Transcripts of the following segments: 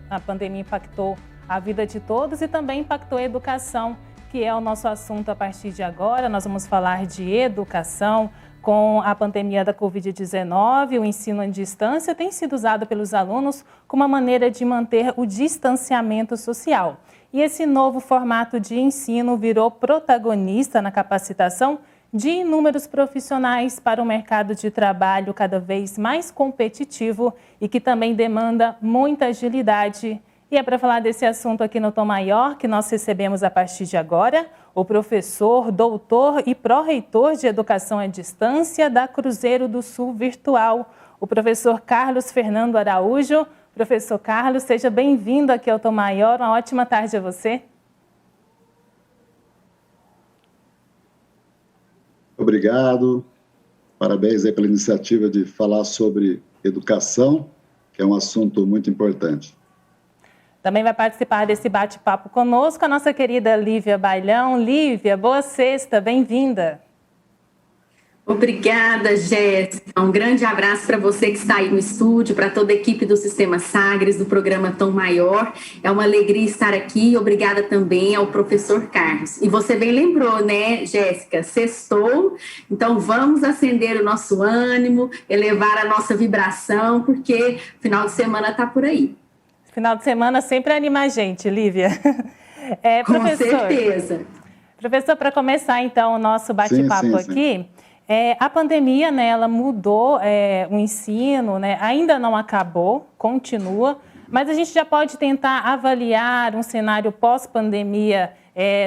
A pandemia impactou a vida de todos e também impactou a educação, que é o nosso assunto a partir de agora. Nós vamos falar de educação. Com a pandemia da Covid-19, o ensino à distância tem sido usado pelos alunos como uma maneira de manter o distanciamento social. E esse novo formato de ensino virou protagonista na capacitação de inúmeros profissionais para o mercado de trabalho cada vez mais competitivo e que também demanda muita agilidade. E é para falar desse assunto aqui no Tom Maior que nós recebemos a partir de agora o professor, doutor e pró-reitor de Educação à Distância da Cruzeiro do Sul Virtual, o professor Carlos Fernando Araújo. Professor Carlos, seja bem-vindo aqui ao Tom Maior. Uma ótima tarde a você. Obrigado, parabéns aí pela iniciativa de falar sobre educação, que é um assunto muito importante. Também vai participar desse bate-papo conosco a nossa querida Lívia Bailão. Lívia, boa sexta, bem-vinda. Obrigada, Jéssica. Um grande abraço para você que está aí no estúdio, para toda a equipe do Sistema Sagres, do programa Tom Maior. É uma alegria estar aqui. Obrigada também ao professor Carlos. E você bem lembrou, né, Jéssica? Sextou, então vamos acender o nosso ânimo, elevar a nossa vibração, porque final de semana está por aí. Final de semana sempre anima a gente, Lívia. Com certeza. Professor, para começar então o nosso bate-papo aqui, a pandemia, né, ela mudou o ensino, né, ainda não acabou, continua, mas a gente já pode tentar avaliar um cenário pós-pandemia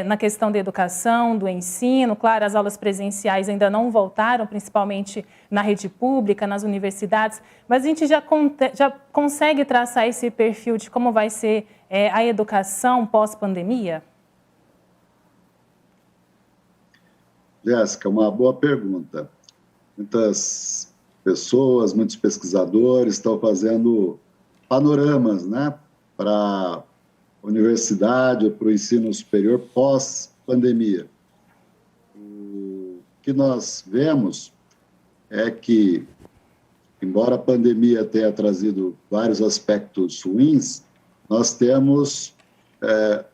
na questão da educação, do ensino. Claro, as aulas presenciais ainda não voltaram, principalmente na rede pública, nas universidades, mas a gente já consegue traçar esse perfil de como vai ser a educação pós-pandemia? Jéssica, uma boa pergunta. Muitas pessoas, muitos pesquisadores estão fazendo panoramas, né, para a universidade ou para o ensino superior pós-pandemia. O que nós vemos é que, embora a pandemia tenha trazido vários aspectos ruins, nós temos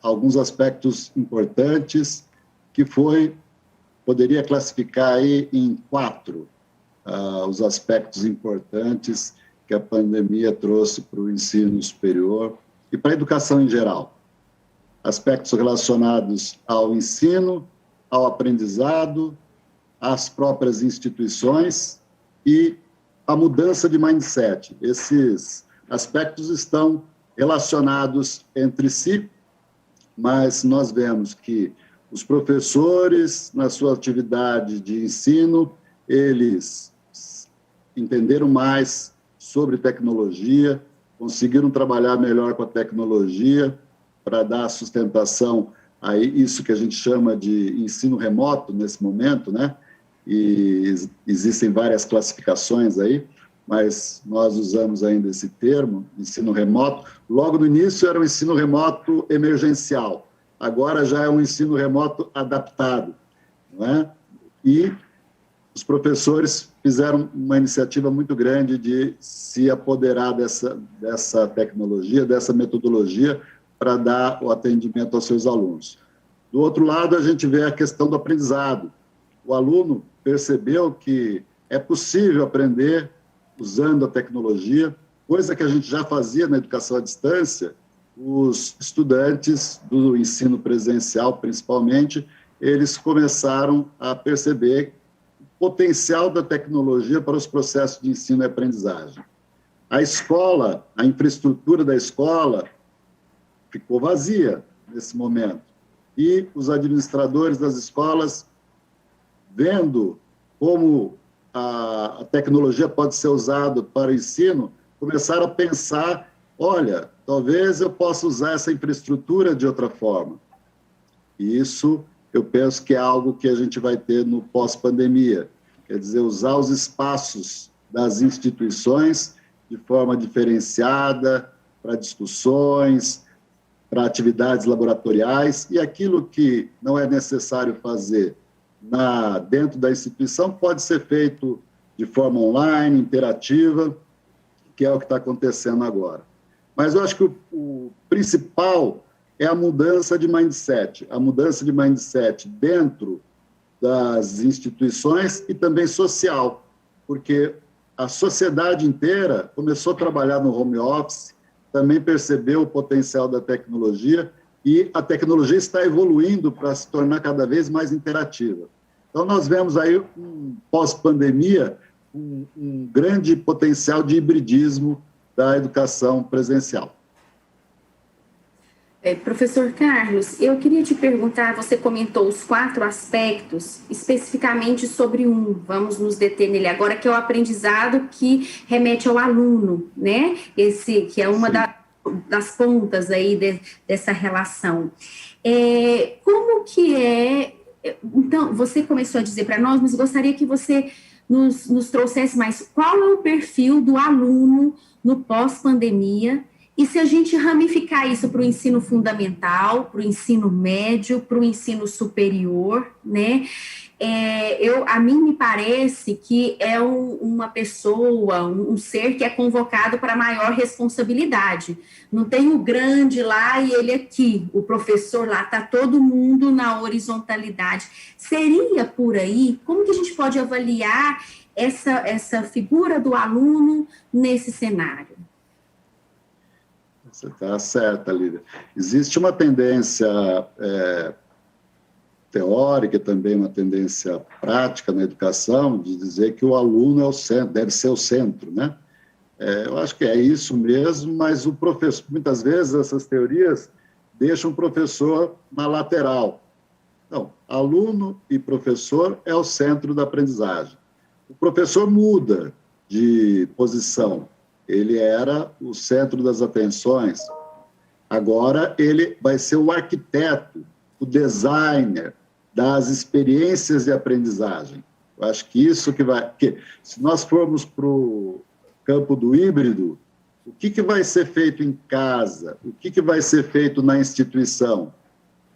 alguns aspectos importantes que poderia classificar aí em 4 os aspectos importantes que a pandemia trouxe para o ensino superior e para a educação em geral. Aspectos relacionados ao ensino, ao aprendizado, às próprias instituições e à mudança de mindset. Esses aspectos estão relacionados entre si, mas nós vemos que os professores, na sua atividade de ensino, eles entenderam mais sobre tecnologia, conseguiram trabalhar melhor com a tecnologia para dar sustentação a isso que a gente chama de ensino remoto nesse momento, né? E existem várias classificações aí, mas nós usamos ainda esse termo, ensino remoto. Logo no início era um ensino remoto emergencial, agora já é um ensino remoto adaptado, não é? E os professores fizeram uma iniciativa muito grande de se apoderar dessa tecnologia, dessa metodologia, para dar o atendimento aos seus alunos. Do outro lado, a gente vê a questão do aprendizado. O aluno percebeu que é possível aprender usando a tecnologia, coisa que a gente já fazia na educação à distância. Os estudantes do ensino presencial, principalmente, eles começaram a perceber o potencial da tecnologia para os processos de ensino e aprendizagem. A escola, a infraestrutura da escola ficou vazia nesse momento. E os administradores das escolas, vendo como a tecnologia pode ser usada para o ensino, começaram a pensar, olha, talvez eu possa usar essa infraestrutura de outra forma. E isso, eu penso que é algo que a gente vai ter no pós-pandemia. Quer dizer, usar os espaços das instituições de forma diferenciada, para discussões, para atividades laboratoriais, e aquilo que não é necessário fazer dentro da instituição pode ser feito de forma online, interativa, que é o que está acontecendo agora. Mas eu acho que o principal é a mudança de mindset, dentro das instituições e também social, porque a sociedade inteira começou a trabalhar no home office, também percebeu o potencial da tecnologia e a tecnologia está evoluindo para se tornar cada vez mais interativa. Então, nós vemos aí, pós-pandemia, um grande potencial de hibridismo da educação presencial. Professor Carlos, eu queria te perguntar, você comentou os 4 aspectos, especificamente sobre um, vamos nos deter nele agora, que é o aprendizado que remete ao aluno, né? Esse que é uma das pontas aí dessa relação. Como que é... Então, você começou a dizer para nós, mas gostaria que você nos trouxesse mais qual é o perfil do aluno no pós-pandemia. E se a gente ramificar isso para o ensino fundamental, para o ensino médio, para o ensino superior, né? A mim me parece que é uma pessoa, um ser que é convocado para maior responsabilidade. Não tem o grande lá e ele aqui, o professor lá, está todo mundo na horizontalidade. Seria por aí? Como que a gente pode avaliar essa figura do aluno nesse cenário? Você está certa, Lívia. Existe uma tendência teórica e também uma tendência prática na educação de dizer que o aluno é o centro, deve ser o centro, né? Eu acho que é isso mesmo, mas o professor, muitas vezes essas teorias deixam o professor na lateral. Então, aluno e professor é o centro da aprendizagem. O professor muda de posição. Ele era o centro das atenções. Agora ele vai ser o arquiteto, o designer das experiências de aprendizagem. Eu acho que isso que vai... se nós formos para o campo do híbrido, o que vai ser feito em casa? O que vai ser feito na instituição?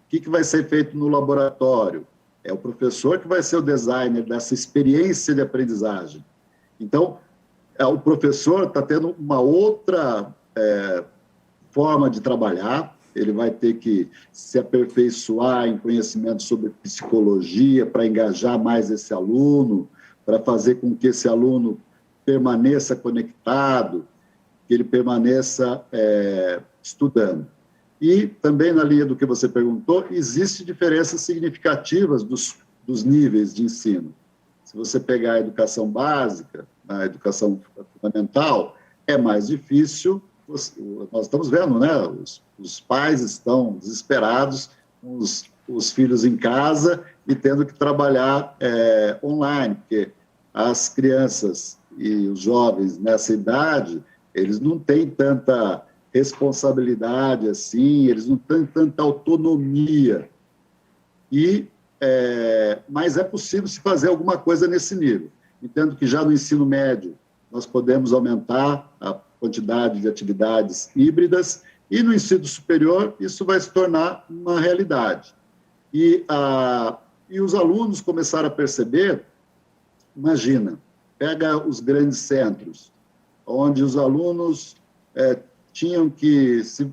O que vai ser feito no laboratório? É o professor que vai ser o designer dessa experiência de aprendizagem. Então, o professor está tendo uma outra forma de trabalhar, ele vai ter que se aperfeiçoar em conhecimento sobre psicologia para engajar mais esse aluno, para fazer com que esse aluno permaneça conectado, que ele permaneça estudando. E também, na linha do que você perguntou, existem diferenças significativas dos níveis de ensino. Se você pegar a educação básica, a educação fundamental, é mais difícil. Nós estamos vendo, né? Os pais estão desesperados com os filhos em casa e tendo que trabalhar online, porque as crianças e os jovens nessa idade, eles não têm tanta responsabilidade assim, eles não têm tanta autonomia. Mas é possível se fazer alguma coisa nesse nível. Entendo que já no ensino médio nós podemos aumentar a quantidade de atividades híbridas e no ensino superior isso vai se tornar uma realidade. E os alunos começaram a perceber, imagina, pega os grandes centros, onde os alunos tinham que se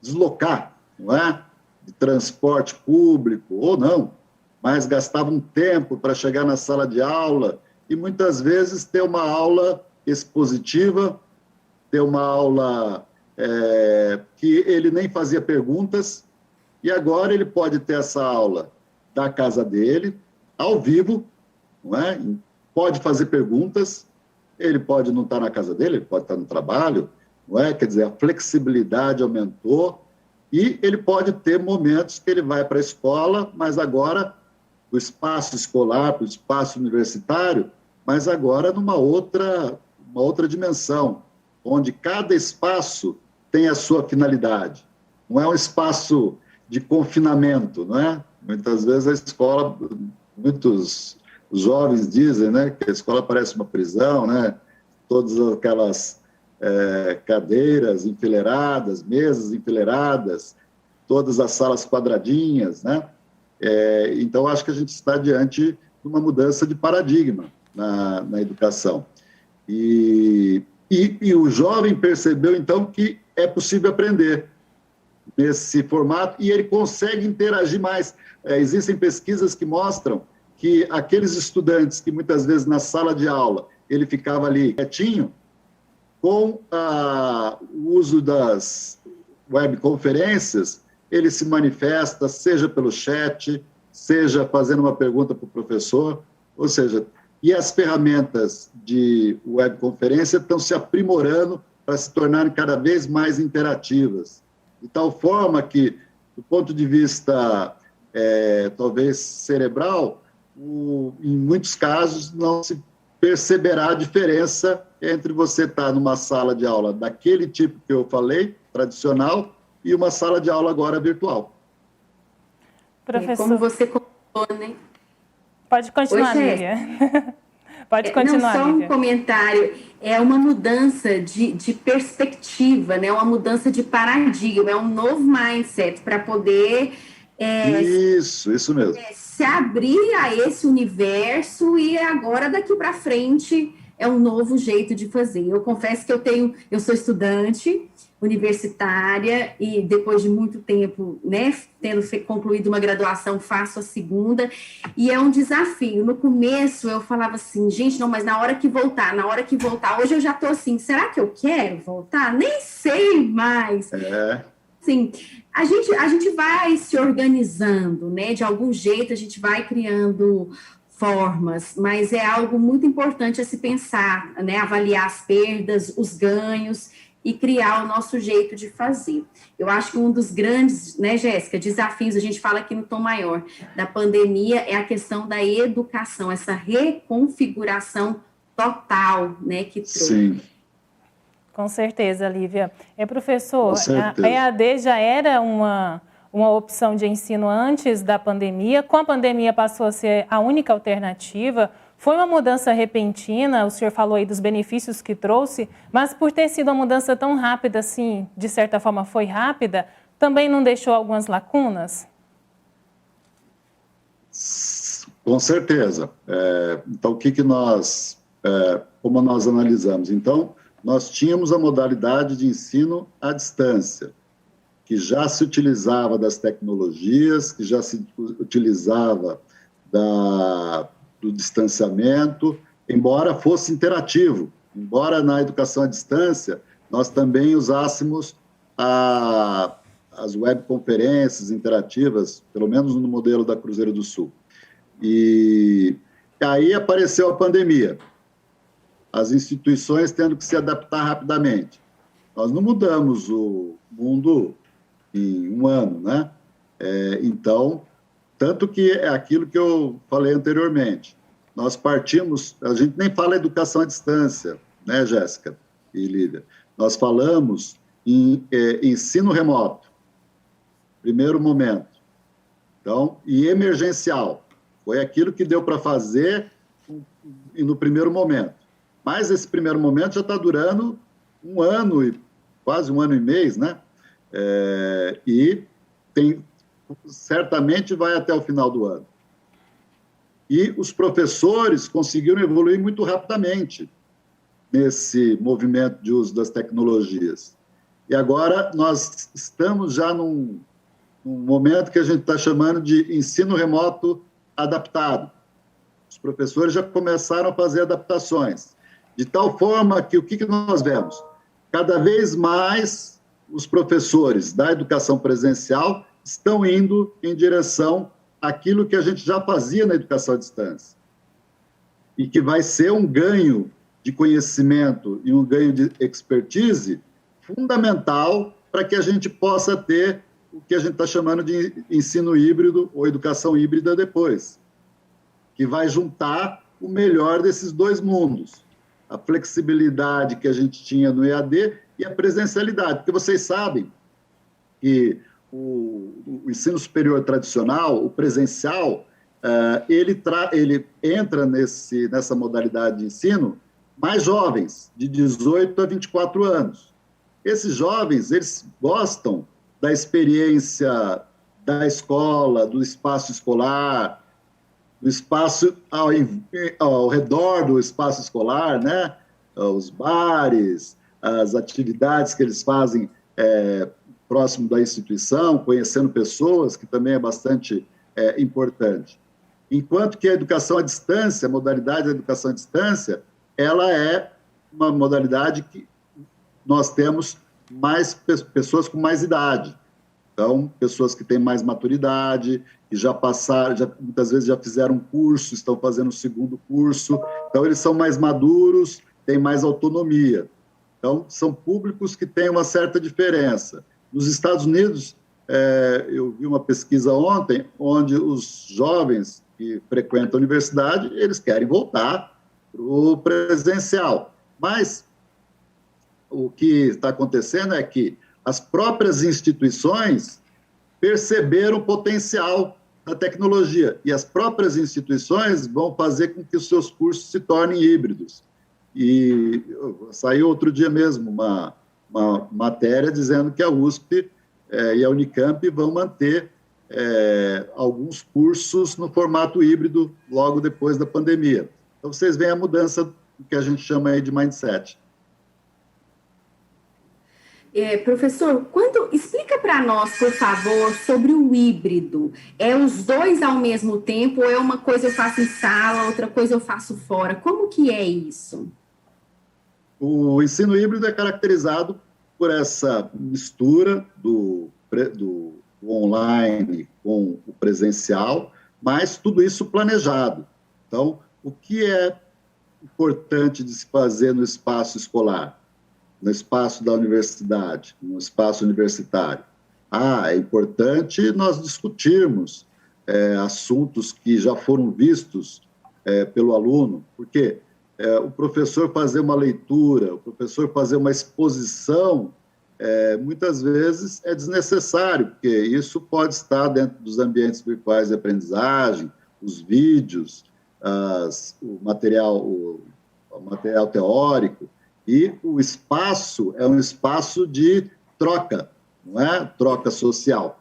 deslocar, não é? De transporte público ou não, mas gastavam tempo para chegar na sala de aula e muitas vezes ter uma aula expositiva, ter uma aula que ele nem fazia perguntas, e agora ele pode ter essa aula da casa dele, ao vivo, não é? Pode fazer perguntas, ele pode não estar na casa dele, ele pode estar no trabalho, não é? Quer dizer, a flexibilidade aumentou, e ele pode ter momentos que ele vai para a escola, mas agora do espaço escolar para o espaço universitário, mas agora numa outra dimensão, onde cada espaço tem a sua finalidade. Não é um espaço de confinamento, não é? Muitas vezes a escola, muitos jovens dizem, né, que a escola parece uma prisão, né? Todas aquelas cadeiras enfileiradas, mesas enfileiradas, todas as salas quadradinhas, né? Então, acho que a gente está diante de uma mudança de paradigma na educação. E E o jovem percebeu, então, que é possível aprender nesse formato e ele consegue interagir mais. Existem pesquisas que mostram que aqueles estudantes que muitas vezes na sala de aula ele ficava ali quietinho, com o uso das webconferências, ele se manifesta, seja pelo chat, seja fazendo uma pergunta para o professor, ou seja, e as ferramentas de webconferência estão se aprimorando para se tornarem cada vez mais interativas, de tal forma que, do ponto de vista, talvez, cerebral, em muitos casos não se perceberá a diferença entre você estar numa sala de aula daquele tipo que eu falei, tradicional, e uma sala de aula agora virtual. Professor... Como você colocou, né? Pode continuar, Lívia. Pode continuar, não, só um comentário. É uma mudança de perspectiva, né? Uma mudança de paradigma, é um novo mindset para poder... Isso mesmo. Se abrir a esse universo e agora, daqui para frente, é um novo jeito de fazer. Eu confesso que eu sou estudante universitária e depois de muito tempo, né, tendo concluído uma graduação, faço a segunda e é um desafio. No começo eu falava assim, gente, não, mas na hora que voltar, hoje eu já estou assim, será que eu quero voltar? Nem sei mais. Sim, a gente vai se organizando, né, de algum jeito a gente vai criando formas, mas é algo muito importante a se pensar, né, avaliar as perdas, os ganhos e criar o nosso jeito de fazer. Eu acho que um dos grandes, né, Jéssica, desafios, a gente fala aqui no tom maior, da pandemia é a questão da educação, essa reconfiguração total, né, que trouxe. Sim. Com certeza, Lívia. Professor, a EAD já era uma opção de ensino antes da pandemia, com a pandemia passou a ser a única alternativa. Foi uma mudança repentina, o senhor falou aí dos benefícios que trouxe, mas por ter sido uma mudança tão rápida, assim, de certa forma foi rápida, também não deixou algumas lacunas? Com certeza. Então, o que nós, como nós analisamos? Então, nós tínhamos a modalidade de ensino à distância, que já se utilizava das tecnologias, que já se utilizava do distanciamento, embora fosse interativo, embora na educação à distância nós também usássemos as webconferências interativas, pelo menos no modelo da Cruzeiro do Sul. E aí apareceu a pandemia, as instituições tendo que se adaptar rapidamente. Nós não mudamos o mundo em um ano, né? Então, tanto que é aquilo que eu falei anteriormente. Nós partimos, a gente nem fala educação à distância, né, Jéssica e Lívia? Nós falamos em ensino remoto, primeiro momento. Então, e emergencial. Foi aquilo que deu para fazer no primeiro momento. Mas esse primeiro momento já está durando um ano, quase um ano e mês, né? E certamente vai até o final do ano. E os professores conseguiram evoluir muito rapidamente nesse movimento de uso das tecnologias. E agora nós estamos já num momento que a gente está chamando de ensino remoto adaptado. Os professores já começaram a fazer adaptações, de tal forma que o que nós vemos? Cada vez mais os professores da educação presencial estão indo em direção àquilo que a gente já fazia na educação à distância. E que vai ser um ganho de conhecimento e um ganho de expertise fundamental para que a gente possa ter o que a gente está chamando de ensino híbrido ou educação híbrida depois, que vai juntar o melhor desses dois mundos. A flexibilidade que a gente tinha no EAD e a presencialidade, porque vocês sabem que o ensino superior tradicional, o presencial, ele entra nessa modalidade de ensino mais jovens, de 18 a 24 anos. Esses jovens, eles gostam da experiência da escola, do espaço escolar, do espaço ao redor do espaço escolar, né? os bares, as atividades que eles fazem próximo da instituição, conhecendo pessoas, que também é bastante importante. Enquanto que a educação à distância, a modalidade da educação à distância, ela é uma modalidade que nós temos mais pessoas com mais idade. Então, pessoas que têm mais maturidade, que já passaram, muitas vezes já fizeram um curso, estão fazendo o segundo curso. Então, eles são mais maduros, têm mais autonomia. Então, são públicos que têm uma certa diferença. Nos Estados Unidos, eu vi uma pesquisa ontem, onde os jovens que frequentam a universidade, eles querem voltar para o presencial. Mas o que está acontecendo é que as próprias instituições perceberam o potencial da tecnologia e as próprias instituições vão fazer com que os seus cursos se tornem híbridos. E saiu outro dia mesmo uma matéria dizendo que a USP e a Unicamp vão manter alguns cursos no formato híbrido logo depois da pandemia. Então, vocês veem a mudança do que a gente chama aí de mindset. Professor, explica para nós, por favor, sobre o híbrido. É os dois ao mesmo tempo ou é uma coisa eu faço em sala, outra coisa eu faço fora? Como que é isso? O ensino híbrido é caracterizado por essa mistura do online com o presencial, mas tudo isso planejado. Então, o que é importante de se fazer no espaço escolar? No espaço da universidade, no espaço universitário. É importante nós discutirmos assuntos que já foram vistos pelo aluno, porque o professor fazer uma leitura, o professor fazer uma exposição, muitas vezes é desnecessário, porque isso pode estar dentro dos ambientes virtuais de aprendizagem, os vídeos, o material teórico, e o espaço é um espaço de troca, não é? Troca social.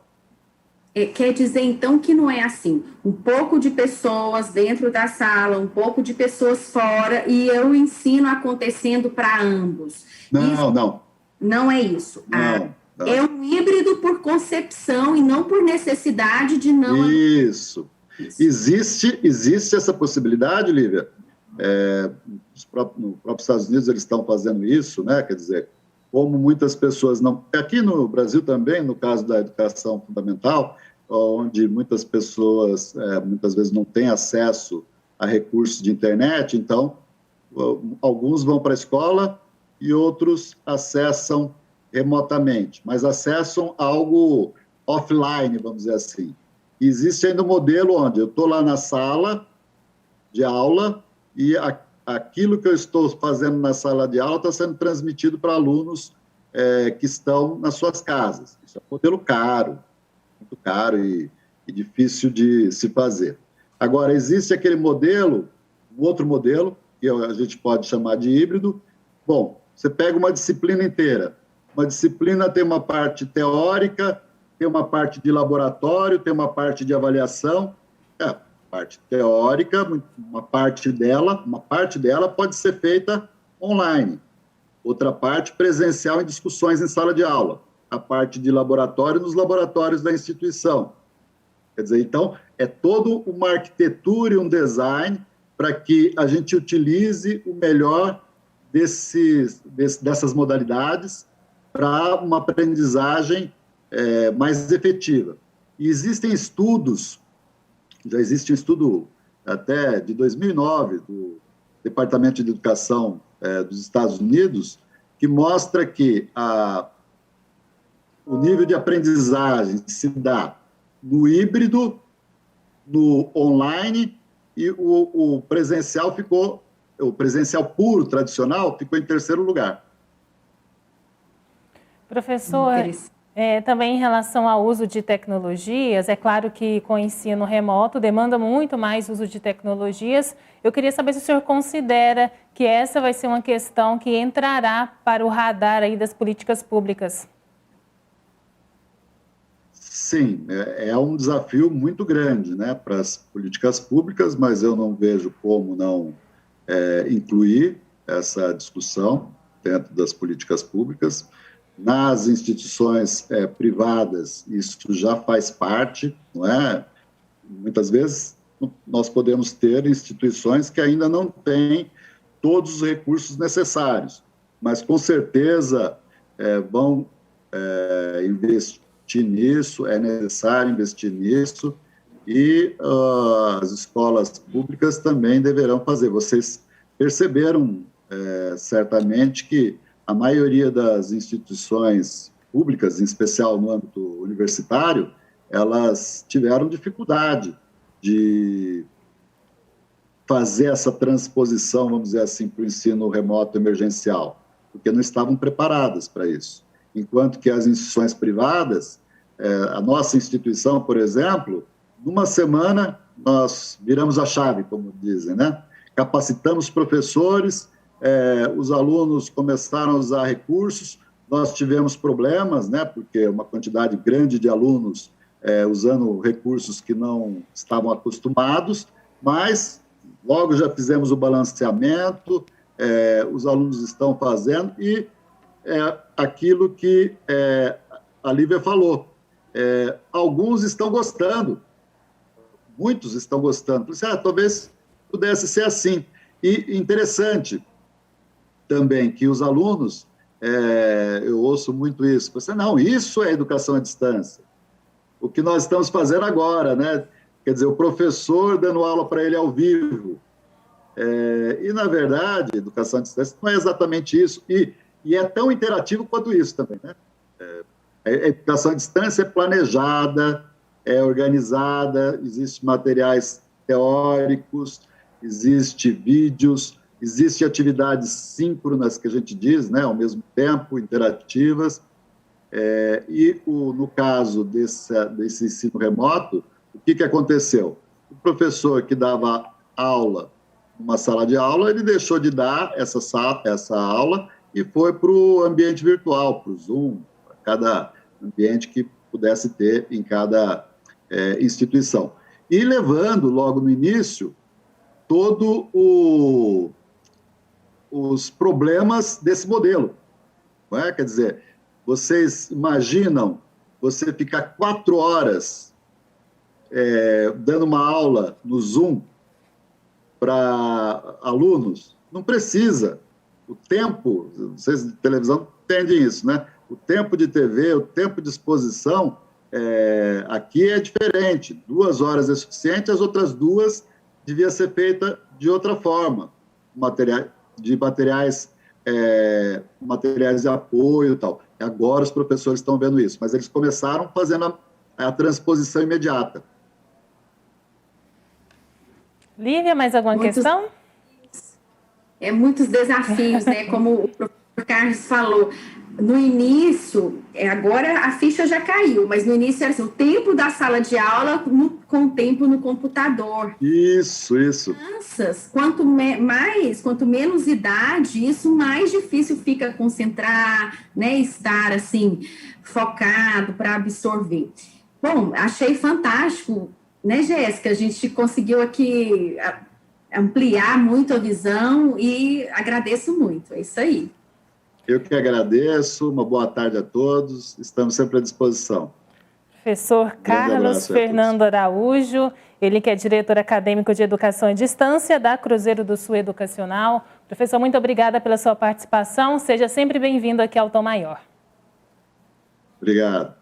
Quer dizer, então, que não é assim, um pouco de pessoas dentro da sala, um pouco de pessoas fora, e o ensino acontecendo para ambos. Não. Não é isso. Não. É um híbrido por concepção e não por necessidade de não... Isso. Existe essa possibilidade, Lívia? No próprio Estados Unidos eles estão fazendo isso, né? Quer dizer, como muitas pessoas não... Aqui no Brasil também, no caso da educação fundamental, onde muitas pessoas, muitas vezes, não têm acesso a recursos de internet, então, alguns vão para a escola e outros acessam remotamente, mas acessam algo offline, vamos dizer assim. E existe ainda um modelo onde eu estou lá na sala de aula e aquilo que eu estou fazendo na sala de aula está sendo transmitido para alunos que estão nas suas casas. Isso é um modelo caro, muito caro e difícil de se fazer. Agora, existe aquele modelo, um outro modelo, que a gente pode chamar de híbrido. Bom, você pega uma disciplina inteira. Uma disciplina tem uma parte teórica, tem uma parte de laboratório, tem uma parte de avaliação. Parte teórica, uma parte dela pode ser feita online. Outra parte presencial em discussões em sala de aula. A parte de laboratório nos laboratórios da instituição. Quer dizer, então, é toda uma arquitetura e um design para que a gente utilize o melhor dessas modalidades para uma aprendizagem mais efetiva. E existem estudos, já existe um estudo até de 2009 do Departamento de Educação dos Estados Unidos, que mostra que o nível de aprendizagem se dá no híbrido, no online, e o presencial puro, tradicional, ficou em terceiro lugar. Professor, também em relação ao uso de tecnologias, é claro que com o ensino remoto demanda muito mais uso de tecnologias. Eu queria saber se o senhor considera que essa vai ser uma questão que entrará para o radar aí das políticas públicas. Sim, é um desafio muito grande, né, para as políticas públicas, mas eu não vejo como não incluir. essa discussão dentro das políticas públicas. Nas instituições privadas, isso já faz parte, não é? Muitas vezes, nós podemos ter instituições que ainda não têm todos os recursos necessários, mas, com certeza, vão investir nisso, é necessário investir nisso, e as escolas públicas também deverão fazer. Vocês perceberam, certamente, que a maioria das instituições públicas, em especial no âmbito universitário, elas tiveram dificuldade de fazer essa transposição, vamos dizer assim, para o ensino remoto emergencial, porque não estavam preparadas para isso. Enquanto que as instituições privadas, a nossa instituição, por exemplo, numa semana nós viramos a chave, como dizem, né? Capacitamos professores, os alunos começaram a usar recursos, nós tivemos problemas, né? Porque uma quantidade grande de alunos usando recursos que não estavam acostumados, mas logo já fizemos o balanceamento, os alunos estão fazendo, e aquilo que a Lívia falou, alguns estão gostando, muitos estão gostando. Talvez pudesse ser assim. E interessante também que os alunos, eu ouço muito isso, não, isso é educação à distância. O que nós estamos fazendo agora, né? Quer dizer, o professor dando aula para ele ao vivo. E, na verdade, educação à distância não é exatamente isso. E é tão interativo quanto isso também, né? A educação à distância é planejada, é organizada, existem materiais teóricos, existem vídeos, existem atividades síncronas, que a gente diz, né? Ao mesmo tempo, interativas. No caso desse ensino remoto, o que aconteceu? O professor que dava aula numa sala de aula, ele deixou de dar essa aula e foi para o ambiente virtual, para o Zoom, para cada ambiente que pudesse ter em cada instituição. E levando, logo no início, todos os problemas desse modelo. Não é? Quer dizer, vocês imaginam você ficar 4 horas dando uma aula no Zoom para alunos? Não precisa. O tempo, vocês de televisão entendem isso, né? O tempo de TV, o tempo de exposição, aqui é diferente. 2 horas é suficiente, as outras 2 devia ser feita de outra forma, materiais de apoio e tal. Agora os professores estão vendo isso, mas eles começaram fazendo a transposição imediata. Lívia, mais alguma questão? Muitos desafios, né? Como o professor Carlos falou, no início, agora a ficha já caiu, mas no início era assim, o tempo da sala de aula com o tempo no computador. Isso. Crianças, quanto menos idade, isso mais difícil fica concentrar, né? Estar assim, focado para absorver. Bom, achei fantástico, né, Jéssica? A gente conseguiu aqui ampliar muito a visão e agradeço muito. É isso aí. Eu que agradeço, uma boa tarde a todos, estamos sempre à disposição. Professor Carlos Fernando Araújo, ele que é diretor acadêmico de Educação à Distância da Cruzeiro do Sul Educacional. Professor, muito obrigada pela sua participação, seja sempre bem-vindo aqui ao Tom Maior. Obrigado.